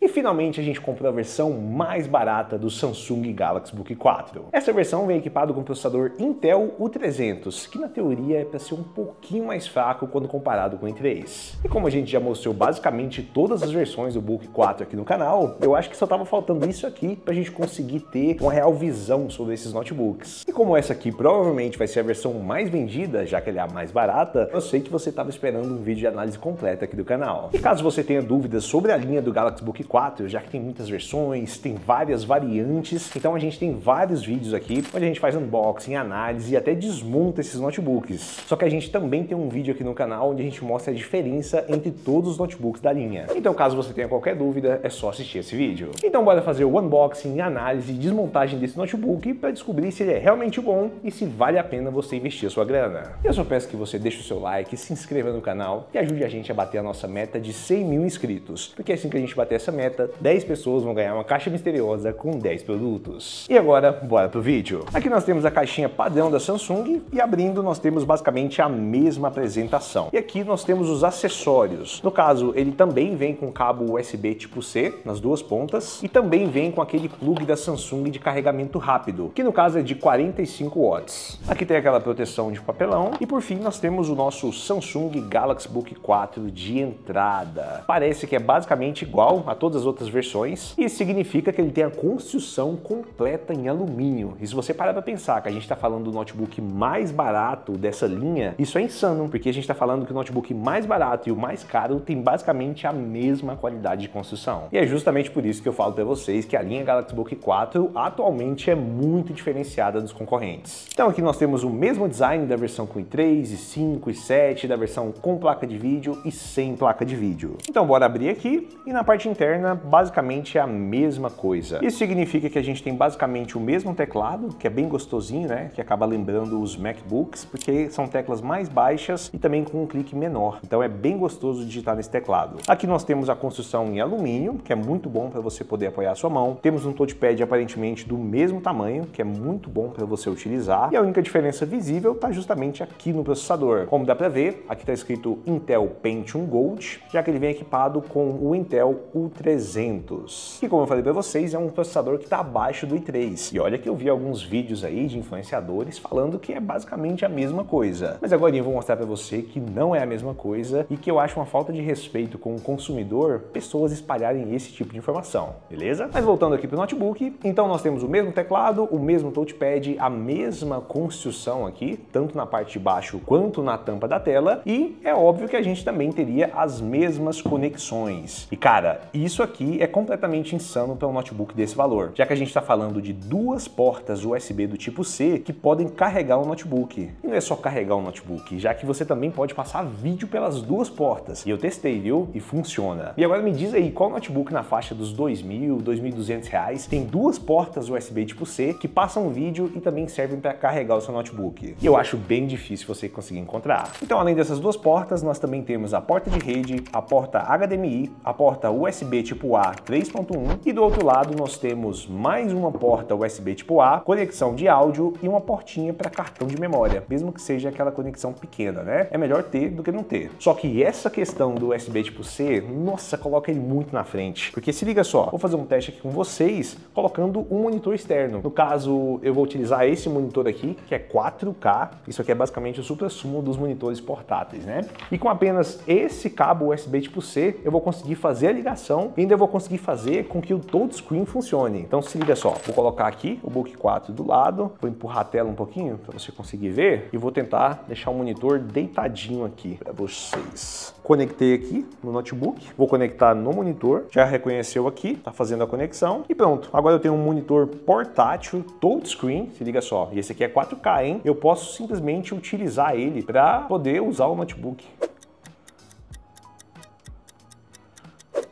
E finalmente a gente comprou a versão mais barata do Samsung Galaxy Book 4. Essa versão vem equipado com o processador Intel U300, que na teoria é para ser um pouquinho mais fraco quando comparado com o i3. E como a gente já mostrou basicamente todas as versões do Book 4 aqui no canal, eu acho que só estava faltando isso aqui para a gente conseguir ter uma real visão sobre esses notebooks. E como essa aqui provavelmente vai ser a versão mais vendida, já que ela é a mais barata, eu sei que você estava esperando um vídeo de análise completa aqui do canal. E caso você tenha dúvidas sobre a linha do Galaxy Book 4, já que tem muitas versões, tem várias variantes, então a gente tem vários vídeos aqui onde a gente faz unboxing, análise e até desmonta esses notebooks. Só que a gente também tem um vídeo aqui no canal onde a gente mostra a diferença entre todos os notebooks da linha. Então caso você tenha qualquer dúvida, é só assistir esse vídeo. Então bora fazer o unboxing, análise e desmontagem desse notebook para descobrir se ele é realmente bom e se vale a pena você investir a sua grana. Eu só peço que você deixe o seu like, se inscreva no canal e ajude a gente a bater a nossa meta de 100 mil inscritos, porque assim que a gente bater essa meta, 10 pessoas vão ganhar uma caixa misteriosa com 10 produtos. E agora, bora pro vídeo. Aqui nós temos a caixinha padrão da Samsung e abrindo nós temos basicamente a mesma apresentação. E aqui nós temos os acessórios. No caso, ele também vem com cabo USB tipo C nas duas pontas e também vem com aquele plug da Samsung de carregamento rápido, que no caso é de 45 watts. Aqui tem aquela proteção de papelão e por fim nós temos o nosso Samsung Galaxy Book 4 de entrada. Parece que é basicamente igual a todas as outras versões e isso significa que ele tem a construção completa em alumínio. E se você parar para pensar que a gente está falando do notebook mais barato dessa linha, isso é insano, porque a gente está falando que o notebook mais barato e o mais caro tem basicamente a mesma qualidade de construção. E é justamente por isso que eu falo para vocês que a linha Galaxy Book 4 atualmente é muito diferenciada dos concorrentes. Então aqui nós temos o mesmo design da versão com i3, i5, i7, da versão com placa de vídeo e sem placa de vídeo. Então bora abrir aqui e na parte interna basicamente é a mesma coisa. Isso significa que a gente tem basicamente o mesmo teclado, que é bem gostosinho, né? Que acaba lembrando os MacBooks, porque são teclas mais baixas e também com um clique menor. Então é bem gostoso digitar nesse teclado. Aqui nós temos a construção em alumínio, que é muito bom para você poder apoiar a sua mão. Temos um touchpad aparentemente do mesmo tamanho, que é muito bom para você utilizar. E a única diferença visível está justamente aqui no processador. Como dá para ver, aqui está escrito Intel Pentium Gold, já que ele vem equipado com o Intel U300. E como eu falei para vocês, é um processador que está abaixo do i3. E olha que eu vi alguns vídeos aí de influenciadores falando que é basicamente a mesma coisa. Mas agora eu vou mostrar para você que não é a mesma coisa e que eu acho uma falta de respeito com o consumidor pessoas espalharem esse tipo de informação, beleza? Mas voltando aqui para o notebook, então nós temos o mesmo teclado, o mesmo touchpad, a mesma construção aqui, tanto na parte de baixo quanto na tampa da tela, e é óbvio que a gente também teria as mesmas conexões. E cara, isso aqui é completamente insano para um notebook desse valor, já que a gente está falando de duas portas USB do tipo C que podem carregar o notebook. E não é só carregar o notebook, já que você também pode passar vídeo pelas duas portas. E eu testei, viu? E funciona. E agora me diz aí, qual notebook na faixa dos R$2.000, R$2.200 tem duas portas USB tipo C que passam vídeo e também servem para carregar o seu notebook? E eu acho bem difícil você conseguir encontrar. Então, além dessas duas portas, nós também temos a porta de rede, a porta HDMI, a porta USB tipo A 3.1 e do outro lado nós temos mais uma porta USB tipo A, conexão de áudio e uma portinha para cartão de memória, mesmo que seja aquela conexão pequena, né? É melhor ter do que não ter. Só que essa questão do USB tipo C, nossa, coloca ele muito na frente. Porque se liga só, vou fazer um teste aqui com vocês, colocando um monitor externo. No caso, eu vou utilizar esse monitor aqui, que é 4K. Isso aqui é basicamente o supra-sumo dos monitores portáteis, né? E com apenas esse cabo USB tipo C, eu vou conseguir fazer a ligação e ainda vou conseguir fazer com que o touchscreen funcione. Então se liga só, vou colocar aqui o Book 4 do lado, vou empurrar a tela um pouquinho para você conseguir ver e vou tentar deixar o monitor deitadinho aqui para vocês. Conectei aqui no notebook, vou conectar no monitor, já reconheceu aqui, tá fazendo a conexão e pronto. Agora eu tenho um monitor portátil touchscreen, se liga só, e esse aqui é 4K, hein? Eu posso simplesmente utilizar ele para poder usar o notebook.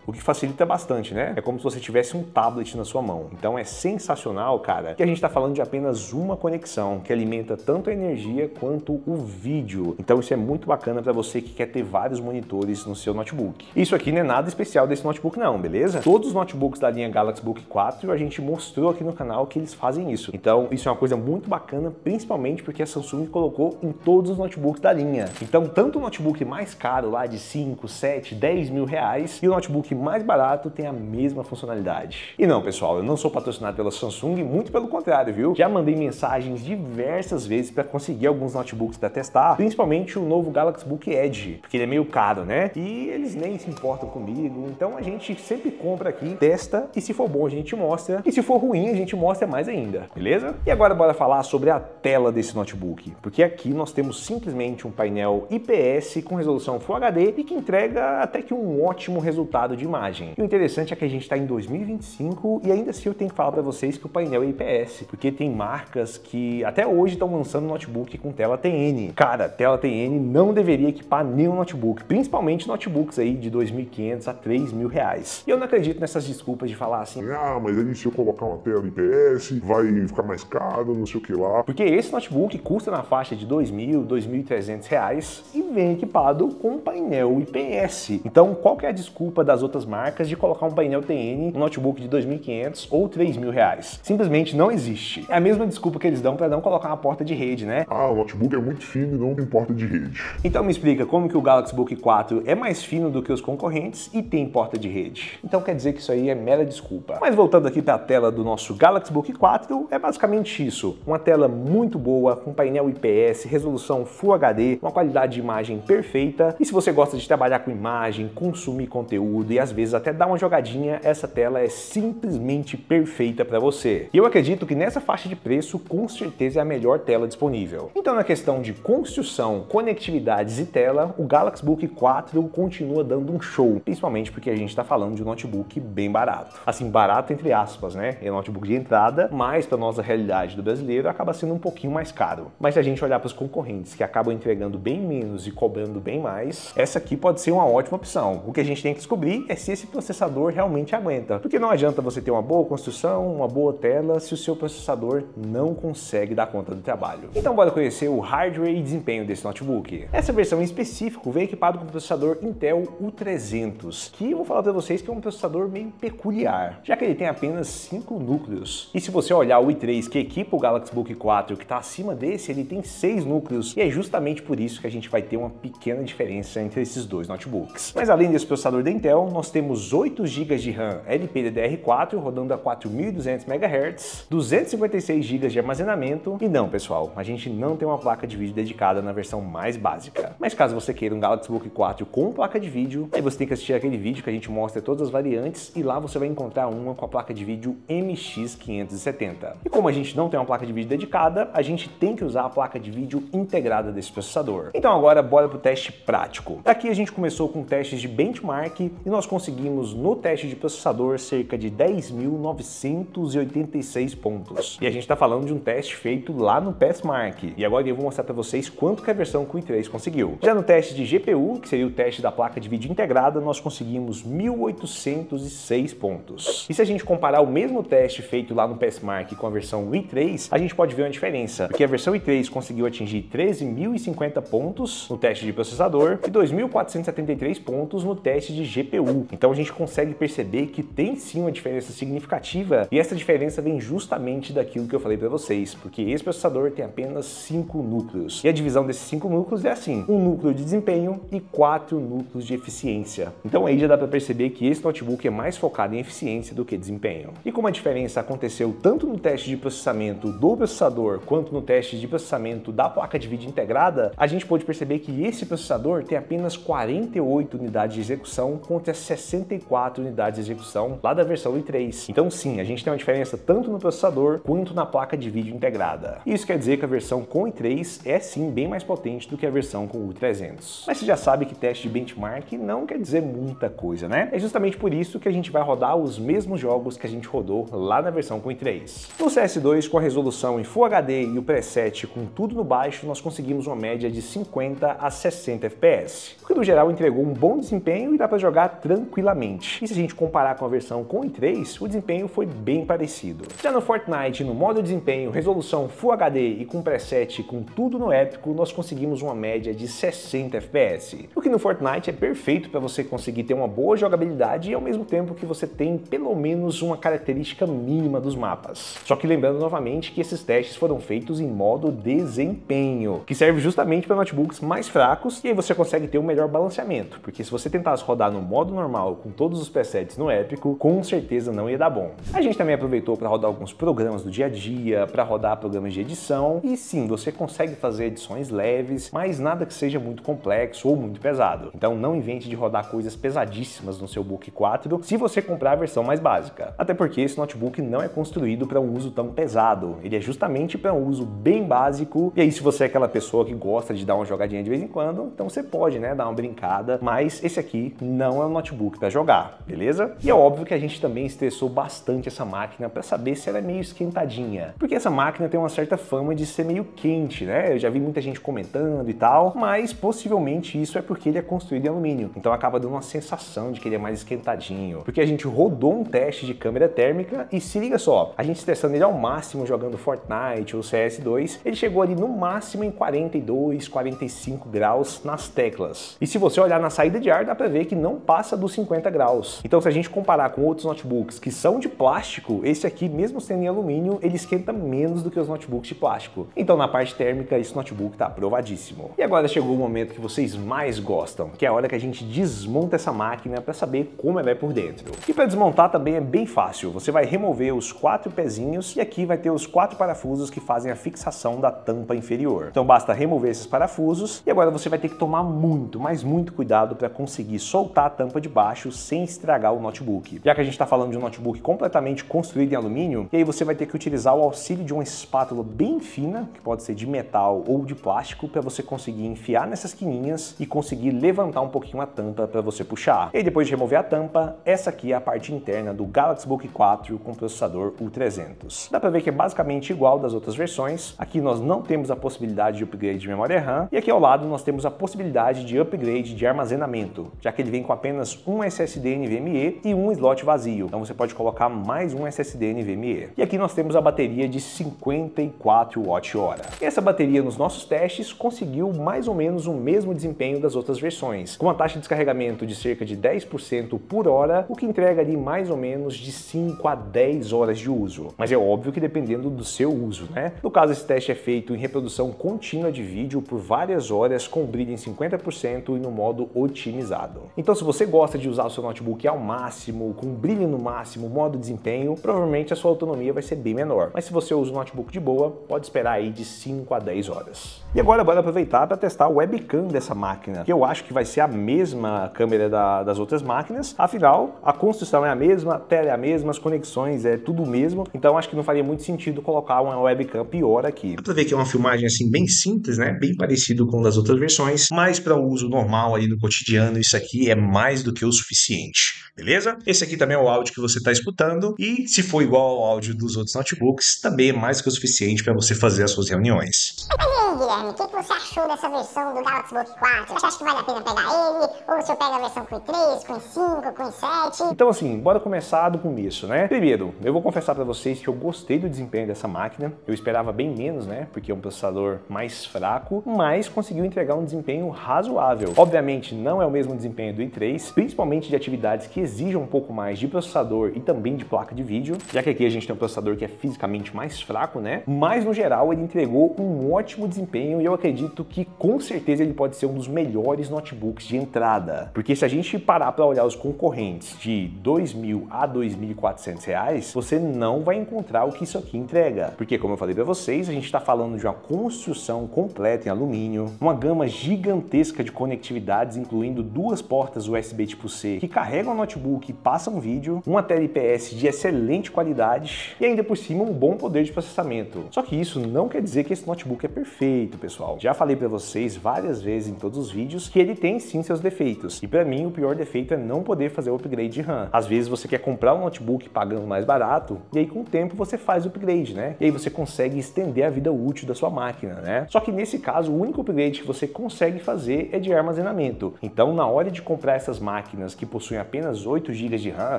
O que facilita bastante, né? É como se você tivesse um tablet na sua mão. Então é sensacional, cara, que a gente está falando de apenas uma conexão que alimenta tanto a energia quanto o vídeo. Então isso é muito bacana para você que quer ter vários monitores no seu notebook. Isso aqui não é nada especial desse notebook não, beleza? Todos os notebooks da linha Galaxy Book 4 a gente mostrou aqui no canal que eles fazem isso. Então isso é uma coisa muito bacana, principalmente porque a Samsung colocou em todos os notebooks da linha. Então tanto o notebook mais caro lá de 5, 7, 10 mil reais e o notebook notebook mais barato tem a mesma funcionalidade. E não, pessoal, eu não sou patrocinado pela Samsung, muito pelo contrário, viu? Já mandei mensagens diversas vezes para conseguir alguns notebooks para testar, principalmente o novo Galaxy Book Edge, porque ele é meio caro, né? E eles nem se importam comigo, então a gente sempre compra aqui, testa, e se for bom a gente mostra, e se for ruim a gente mostra mais ainda, beleza? E agora bora falar sobre a tela desse notebook, porque aqui nós temos simplesmente um painel IPS com resolução Full HD e que entrega até que um ótimo resultado de imagem. E o interessante é que a gente está em 2025 e ainda assim eu tenho que falar para vocês que o painel é IPS, porque tem marcas que até hoje estão lançando notebook com tela TN. Cara, tela TN não deveria equipar nenhum notebook, principalmente notebooks aí de R$ 2.500 a R$ 3.000. E eu não acredito nessas desculpas de falar assim, ah, mas aí se eu colocar uma tela IPS vai ficar mais caro, não sei o que lá. Porque esse notebook custa na faixa de R$ 2.000, R$ 2.300 e vem equipado com um painel IPS. Então, qual que é a desculpa das outras marcas de colocar um painel TN no notebook de R$ 2.500 ou R$ 3.000? Simplesmente não existe. É a mesma desculpa que eles dão para não colocar uma porta de rede, né? Ah, o notebook é muito fino e não tem porta de rede. Então me explica como que o Galaxy Book 4 é mais fino do que os concorrentes e tem porta de rede. Então quer dizer que isso aí é mera desculpa. Mas voltando aqui para a tela do nosso Galaxy Book 4, é basicamente isso. Uma tela muito boa, com painel IPS, resolução Full HD, uma qualidade de imagem perfeita. E se você gosta de trabalhar com imagem, consumir conteúdo e às vezes até dar uma jogadinha, essa tela é simplesmente perfeita para você. E eu acredito que nessa faixa de preço, com certeza é a melhor tela disponível. Então na questão de construção, conectividades e tela, o Galaxy Book 4 continua dando um show, principalmente porque a gente está falando de um notebook bem barato. Assim, barato entre aspas, né? É um notebook de entrada, mas para nossa realidade do brasileiro acaba sendo um pouquinho mais caro. Mas se a gente olhar para os concorrentes que acabam entregando bem menos e cobrando bem mais, essa aqui pode ser uma ótima opção. O que a gente tem que descobrir é se esse processador realmente aguenta, porque não adianta você ter uma boa construção, uma boa tela, se o seu processador não consegue dar conta do trabalho. Então bora conhecer o hardware e desempenho desse notebook. Essa versão em específico vem equipado com o processador Intel U300, que eu vou falar para vocês que é um processador meio peculiar, já que ele tem apenas 5 núcleos. E se você olhar o i3 que equipa o Galaxy Book 4, que está acima desse, ele tem 6 núcleos, e é justamente por isso que a gente vai ter uma pequena diferença entre esses dois notebooks. Mas além desse processador da Intel, nós temos 8 GB de RAM LPDDR4 rodando a 4.200 MHz, 256 GB de armazenamento, e não, pessoal, a gente não tem uma placa de vídeo dedicada na versão mais básica. Mas caso você queira um Galaxy Book 4 com placa de vídeo, aí você tem que assistir aquele vídeo que a gente mostra todas as variantes e lá você vai encontrar uma com a placa de vídeo MX570. E como a gente não tem uma placa de vídeo dedicada, a gente tem que usar a placa de vídeo integrada desse processador. Então agora bora pro teste prático. Aqui a gente começou com testes de benchmark e nós conseguimos no teste de processador cerca de 10.986 pontos. E a gente está falando de um teste feito lá no PassMark. E agora eu vou mostrar para vocês quanto que a versão com i3 conseguiu. Já no teste de GPU, que seria o teste da placa de vídeo integrada, nós conseguimos 1.806 pontos. E se a gente comparar o mesmo teste feito lá no PassMark com a versão i3, a gente pode ver uma diferença, porque a versão i3 conseguiu atingir 13.050 pontos no teste de processador e 2.473 pontos no teste de GPU. Então a gente consegue perceber que tem sim uma diferença significativa e essa diferença vem justamente daquilo que eu falei para vocês, porque esse processador tem apenas 5 núcleos. E a divisão desses 5 núcleos é assim, um núcleo de desempenho e 4 núcleos de eficiência. Então aí já dá para perceber que esse notebook é mais focado em eficiência do que desempenho. E como a diferença aconteceu tanto no teste de processamento do processador quanto no teste de processamento da placa de vídeo integrada, a gente pode perceber que esse processador tem apenas 48 unidades de execução contra 64 unidades de execução lá da versão i3. Então sim, a gente tem uma diferença tanto no processador quanto na placa de vídeo integrada. Isso quer dizer que a versão com i3 é sim bem mais potente do que a versão com o U300. Mas você já sabe que teste de benchmark não quer dizer muita coisa, né? É justamente por isso que a gente vai rodar os mesmos jogos que a gente rodou lá na versão com i3. No CS2, com a resolução em Full HD e o preset com tudo no baixo, nós conseguimos uma média de 50 a 60 FPS, o que no geral entregou um bom desempenho e dá para jogar tranquilamente. E se a gente comparar com a versão com i3, o desempenho foi bem parecido. Já no Fortnite, no modo desempenho, resolução Full HD e com preset com tudo no épico, nós conseguimos uma média de 60 FPS, o que no Fortnite é perfeito para você conseguir ter uma boa jogabilidade e ao mesmo tempo que você tem pelo menos uma característica mínima dos mapas. Só que lembrando novamente que esses testes foram feitos em modo desempenho, que serve justamente para notebooks mais fracos e aí você consegue ter um melhor balanceamento, porque se você tentasse rodar no modo normal com todos os presets no épico, com certeza não ia dar bom. A gente também aproveitou para rodar alguns programas do dia a dia, para rodar programas de edição, e sim, você consegue fazer edições leves, mas nada que seja muito complexo ou muito pesado. Então não invente de rodar coisas pesadíssimas no seu Book 4 se você comprar a versão mais básica. Até porque esse notebook não é construído para um uso tão pesado, ele é justamente para um uso bem básico, e aí se você é aquela pessoa que gosta de dar uma jogadinha de vez em quando, então você pode, né, dar uma brincada, mas esse aqui não é um notebook para jogar, beleza? E é óbvio que a gente também estressou bastante essa máquina para saber se ela é meio esquentadinha, porque essa máquina tem uma certa fama de ser meio quente, né? Eu já vi muita gente comentando e tal, mas possivelmente isso é porque ele é construído em alumínio, então acaba dando uma sensação de que ele é mais esquentadinho, porque a gente rodou um teste de câmera térmica e se liga só, a gente estressando ele ao máximo jogando Fortnite ou CS2, ele chegou ali no máximo em 42, 45 graus nas teclas. E se você olhar na saída de ar, dá pra ver que não passa dos 50 graus. Então se a gente comparar com outros notebooks que são de plástico, esse aqui, mesmo sendo em alumínio, ele esquenta menos do que os notebooks de plástico. Então na parte térmica, esse notebook tá aprovadíssimo. E agora chegou o momento que vocês mais gostam, que é a hora que a gente desmonta essa máquina para saber como ela é por dentro. E para desmontar também é bem fácil. Você vai remover os 4 pezinhos e aqui vai ter os 4 parafusos que fazem a fixação da tampa inferior. Então basta remover esses parafusos e agora você vai ter que tomar muito, mas muito cuidado para conseguir soltar a tampa de baixo sem estragar o notebook. Já que a gente está falando de um notebook completamente construído em alumínio, e aí você vai ter que utilizar o auxílio de uma espátula bem fina, que pode ser de metal ou de plástico, para você conseguir enfiar nessas quininhas e conseguir levantar um pouquinho a tampa para você puxar. E aí, depois de remover a tampa, essa aqui é a parte interna do Galaxy Book 4 com processador U300. Dá para ver que é basicamente igual das outras versões. Aqui nós não temos a possibilidade de upgrade de memória RAM e aqui ao lado nós temos a possibilidade de upgrade de armazenamento, já que ele vem com apenas um SSD NVMe e um slot vazio. Então você pode colocar mais um SSD NVMe. E aqui nós temos a bateria de 54 Wh. Essa bateria nos nossos testes conseguiu mais ou menos o mesmo desempenho das outras versões, com uma taxa de descarregamento de cerca de 10% por hora, o que entrega ali mais ou menos de 5 a 10 horas de uso. Mas é óbvio que dependendo do seu uso, né? No caso, esse teste é feito em reprodução contínua de vídeo por várias horas com brilho em 50% e no modo otimizado. Então se você gosta de usar o seu notebook ao máximo, com brilho no máximo, modo desempenho, provavelmente a sua autonomia vai ser bem menor. Mas se você usa um notebook de boa, pode esperar aí de 5 a 10 horas. E agora bora aproveitar para testar o webcam dessa máquina, que eu acho que vai ser a mesma câmera das outras máquinas, afinal a construção é a mesma, a tela é a mesma, as conexões é tudo o mesmo, então acho que não faria muito sentido colocar uma webcam pior aqui. Dá pra ver que é uma filmagem assim bem simples, né, bem parecido com das outras versões, mas para o uso normal ali no cotidiano isso aqui é mais do que o suficiente, beleza? Esse aqui também é o áudio que você está escutando e se for igual ao áudio dos outros notebooks, também é mais do que o suficiente para você fazer as suas reuniões. Guilherme, o que você achou dessa versão do Galaxy Book 4? Você acha que vale a pena pegar ele? Ou você pega a versão com i3, com i5, com i7? Então assim, bora começar do começo, né? Primeiro, eu vou confessar pra vocês que eu gostei do desempenho dessa máquina. Eu esperava bem menos, né? Porque é um processador mais fraco, mas conseguiu entregar um desempenho razoável. Obviamente não é o mesmo desempenho do i3, principalmente de atividades que exijam um pouco mais de processador e também de placa de vídeo, já que aqui a gente tem um processador que é fisicamente mais fraco, né? Mas no geral ele entregou um ótimo desempenho e eu acredito que com certeza ele pode ser um dos melhores notebooks de entrada, porque se a gente parar para olhar os concorrentes de R$2.000 a R$2.400, você não vai encontrar o que isso aqui entrega, porque como eu falei para vocês, a gente está falando de uma construção completa em alumínio, uma gama gigantesca de conectividades, incluindo 2 portas USB tipo C que carregam o notebook e passam vídeo, uma tela IPS de excelente qualidade e ainda por cima um bom poder de processamento. Só que isso não quer dizer que esse notebook é perfeito, pessoal. Já falei para vocês várias vezes em todos os vídeos que ele tem sim seus defeitos. E para mim o pior defeito é não poder fazer o upgrade de RAM. Às vezes você quer comprar um notebook pagando mais barato e aí com o tempo você faz o upgrade, né? E aí você consegue estender a vida útil da sua máquina, né? Só que nesse caso o único upgrade que você consegue fazer é de armazenamento. Então na hora de comprar essas máquinas que possuem apenas 8 GB de RAM,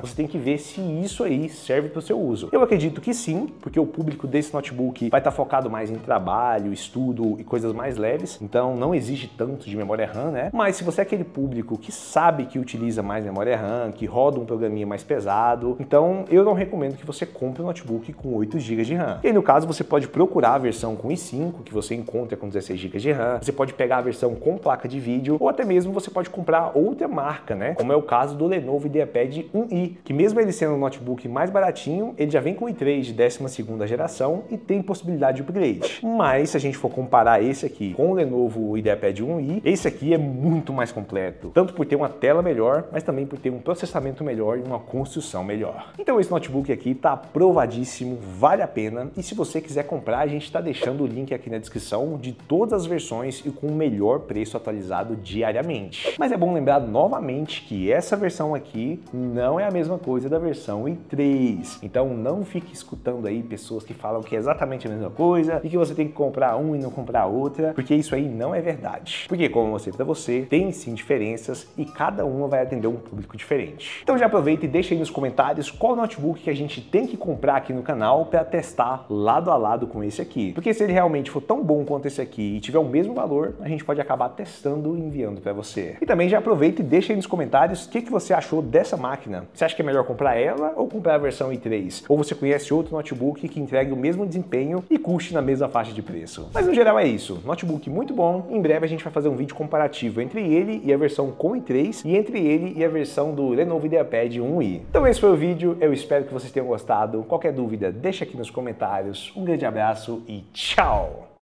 você tem que ver se isso aí serve para o seu uso. Eu acredito que sim, porque o público desse notebook vai estar focado mais em trabalho, estudo 8 e coisas mais leves, então não exige tanto de memória RAM, né? Mas se você é aquele público que sabe que utiliza mais memória RAM, que roda um programinha mais pesado, então eu não recomendo que você compre um notebook com 8 GB de RAM. E aí, no caso, você pode procurar a versão com i5, que você encontra com 16 GB de RAM, você pode pegar a versão com placa de vídeo, ou até mesmo você pode comprar outra marca, né? Como é o caso do Lenovo IdeaPad 1i, que mesmo ele sendo um notebook mais baratinho, ele já vem com i3 de 12ª geração e tem possibilidade de upgrade. Mas se a gente for comparar esse aqui com o Lenovo IdeaPad 1i, esse aqui é muito mais completo, tanto por ter uma tela melhor, mas também por ter um processamento melhor e uma construção melhor. Então esse notebook aqui tá aprovadíssimo, vale a pena, e se você quiser comprar, a gente está deixando o link aqui na descrição de todas as versões e com o melhor preço atualizado diariamente. Mas é bom lembrar novamente que essa versão aqui não é a mesma coisa da versão i3, então não fique escutando aí pessoas que falam que é exatamente a mesma coisa e que você tem que comprar um e não comprar outra, porque isso aí não é verdade. Porque, como eu mostrei pra você, tem sim diferenças e cada uma vai atender um público diferente. Então já aproveita e deixa aí nos comentários qual notebook que a gente tem que comprar aqui no canal para testar lado a lado com esse aqui. Porque se ele realmente for tão bom quanto esse aqui e tiver o mesmo valor, a gente pode acabar testando e enviando para você. E também já aproveita e deixa aí nos comentários o que você achou dessa máquina. Você acha que é melhor comprar ela ou comprar a versão i3? Ou você conhece outro notebook que entregue o mesmo desempenho e custe na mesma faixa de preço? Mas no geral é isso. Notebook muito bom. Em breve a gente vai fazer um vídeo comparativo entre ele e a versão com i3 e entre ele e a versão do Lenovo IdeaPad 1i. Então esse foi o vídeo. Eu espero que vocês tenham gostado. Qualquer dúvida, deixa aqui nos comentários. Um grande abraço e tchau!